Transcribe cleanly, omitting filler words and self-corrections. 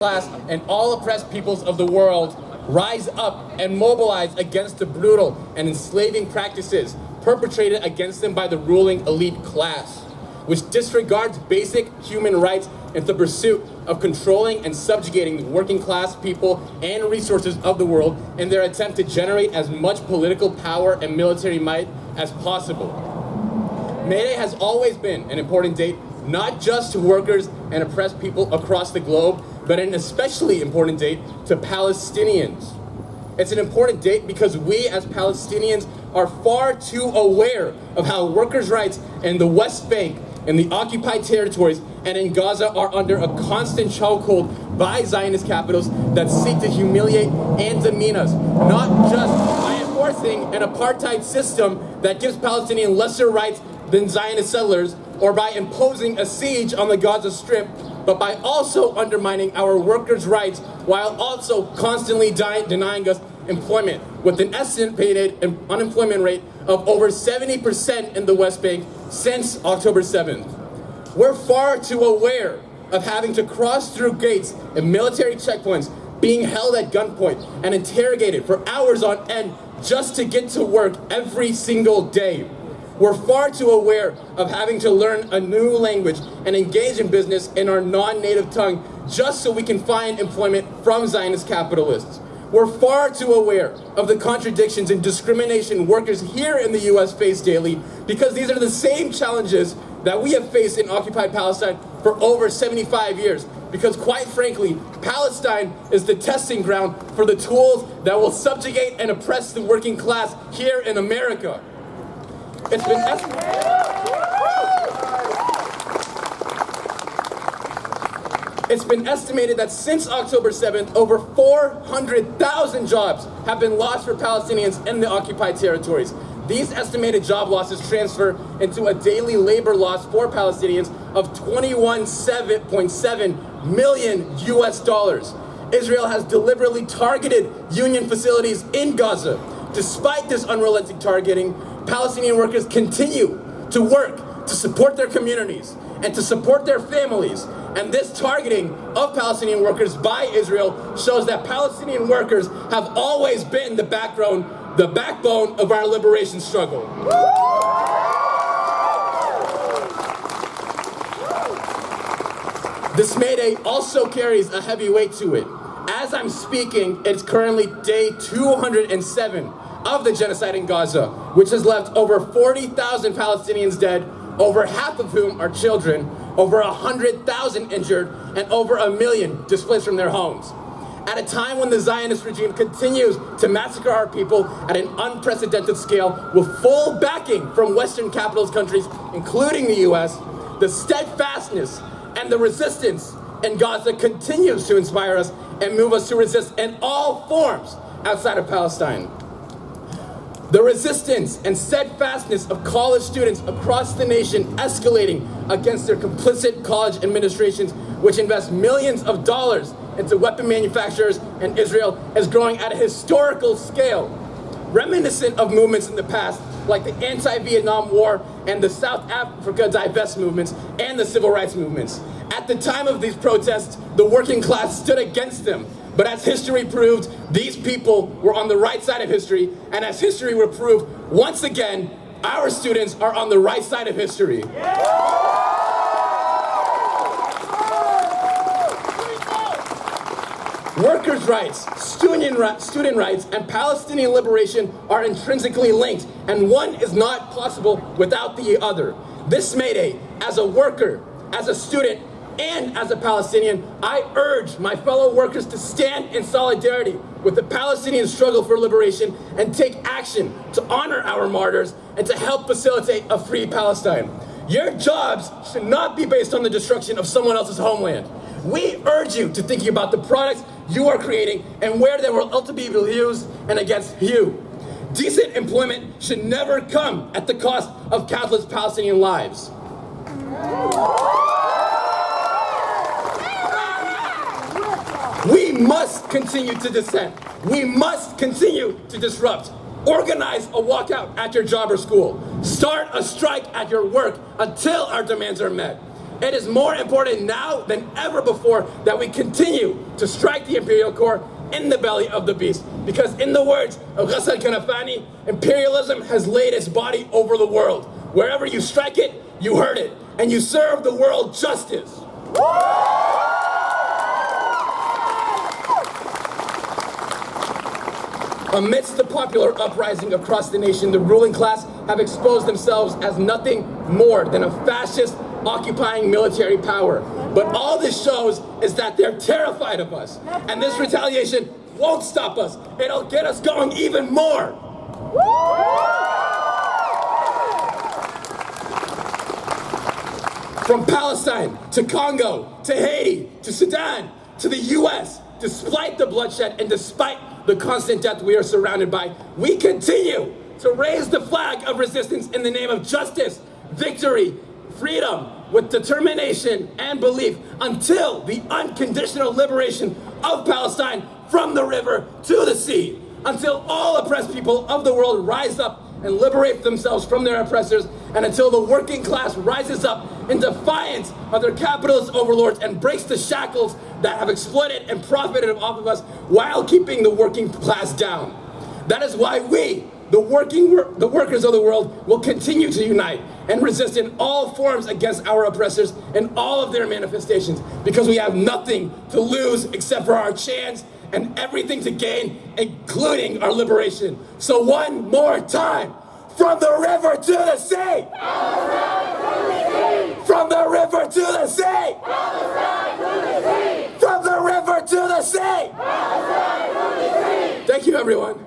class and all oppressed peoples of the world rise up and mobilize against the brutal and enslaving practices perpetrated against them by the ruling elite class, which disregards basic human rights in the pursuit of controlling and subjugating the working class people and resources of the world in their attempt to generate as much political power and military might as possible. May Day has always been an important date, not just to workers and oppressed people across the globe, but an especially important date to Palestinians. It's an important date because we as Palestinians are far too aware of how workers' rights in the West Bank, in the occupied territories, and in Gaza are under a constant chokehold by Zionist capitals that seek to humiliate and demean us, not just by enforcing an apartheid system that gives Palestinians lesser rights than Zionist settlers, or by imposing a siege on the Gaza Strip, but by also undermining our workers' rights while also constantly denying us employment, with an estimated unemployment rate of over 70% in the West Bank since October 7th. We're far too aware of having to cross through gates and military checkpoints, being held at gunpoint and interrogated for hours on end just to get to work every single day. We're far too aware of having to learn a new language and engage in business in our non-native tongue just so we can find employment from Zionist capitalists. We're far too aware of the contradictions and discrimination workers here in the US face daily, because these are the same challenges that we have faced in occupied Palestine for over 75 years. Because quite frankly, Palestine is the testing ground for the tools that will subjugate and oppress the working class here in America. It's been estimated that since October 7th, over 400,000 jobs have been lost for Palestinians in the occupied territories. These estimated job losses transfer into a daily labor loss for Palestinians of 21.7 million US dollars. Israel has deliberately targeted union facilities in Gaza. Despite this unrelenting targeting, Palestinian workers continue to work to support their communities and to support their families. And this targeting of Palestinian workers by Israel shows that Palestinian workers have always been the backbone of our liberation struggle. This May Day also carries a heavy weight to it. As I'm speaking, it's currently day 207 of the genocide in Gaza, which has left over 40,000 Palestinians dead, over half of whom are children, over 100,000 injured, and over 1 million displaced from their homes. At a time when the Zionist regime continues to massacre our people at an unprecedented scale with full backing from Western capitalist countries, including the US, the steadfastness and the resistance in Gaza continues to inspire us and move us to resist in all forms outside of Palestine. The resistance and steadfastness of college students across the nation escalating against their complicit college administrations, which invest millions of dollars into weapon manufacturers in Israel, is growing at a historical scale, reminiscent of movements in the past like the anti-Vietnam War and the South Africa divest movements and the civil rights movements. At the time of these protests, the working class stood against them. But as history proved, these people were on the right side of history, and as history will prove, once again, our students are on the right side of history. Workers' rights, student rights, and Palestinian liberation are intrinsically linked, and one is not possible without the other. This May Day, as a worker, as a student, and as a Palestinian, I urge my fellow workers to stand in solidarity with the Palestinian struggle for liberation and take action to honor our martyrs and to help facilitate a free Palestine. Your jobs should not be based on the destruction of someone else's homeland. We urge you to think about the products you are creating and where they will ultimately be used and against you. Decent employment should never come at the cost of countless Palestinian lives. We must continue to dissent. We must continue to disrupt. Organize a walkout at your job or school. Start a strike at your work until our demands are met. It is more important now than ever before that we continue to strike the imperial core in the belly of the beast. Because in the words of Ghassan Kanafani, imperialism has laid its body over the world. Wherever you strike it, you hurt it, and you serve the world justice. Amidst the popular uprising across the nation, the ruling class have exposed themselves as nothing more than a fascist occupying military power. But all this shows is that they're terrified of us. And this retaliation won't stop us. It'll get us going even more. From Palestine to Congo to Haiti to Sudan to the US, despite the bloodshed and despite the constant death we are surrounded by, we continue to raise the flag of resistance in the name of justice, victory, freedom, with determination and belief until the unconditional liberation of Palestine from the river to the sea, until all oppressed people of the world rise up and liberate themselves from their oppressors, and until the working class rises up in defiance of their capitalist overlords and breaks the shackles that have exploited and profited off of us while keeping the working class down. That is why we, the workers of the world, will continue to unite and resist in all forms against our oppressors in all of their manifestations, because we have nothing to lose except for our chance and everything to gain, including our liberation. So one more time, from the river to the sea! From the river to the sea! From the river to the sea! Thank you, everyone.